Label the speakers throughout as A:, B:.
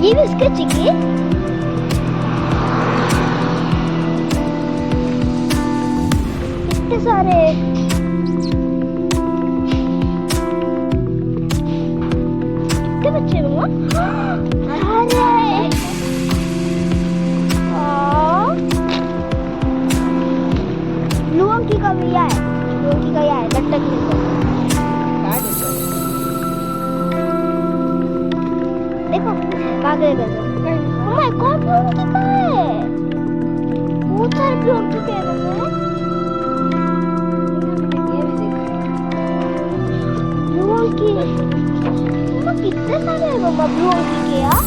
A: ये भी उसके चाहिए। कितने सारे कितने बच्चे मम्मा? अरे लुंगी का भी है, लुंगी का है लटक देखो भागे गए। मम्मा कौन लुंगी का है? वो सारे लुंगी के हैं लुंगी। मम्मा कितने सारे हैं मम्मा लुंगी के यार?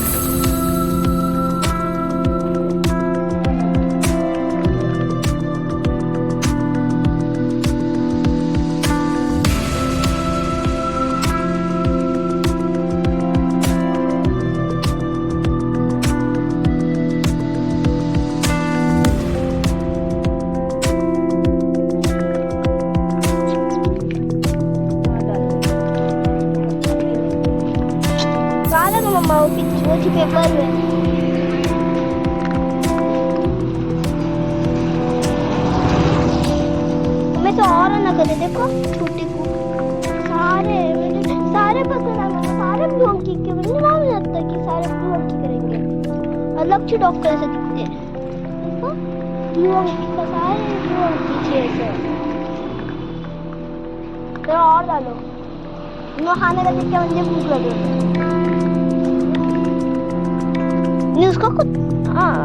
A: पेपर में मैं तो और ना करे देखो छोटे को सारे सारे पसंद आ गए। सारे ब्लूम की के मुझे मालूम लगता है कि सारे ब्लूम की करेंगे। अलग से डॉक्टर से दिखते हैं देखो ब्लूम की का सारे ब्लूम की चीज है। तो और डालो वो खाने का देख के मुझे भूख लग रही है। उसका कुछ हाँ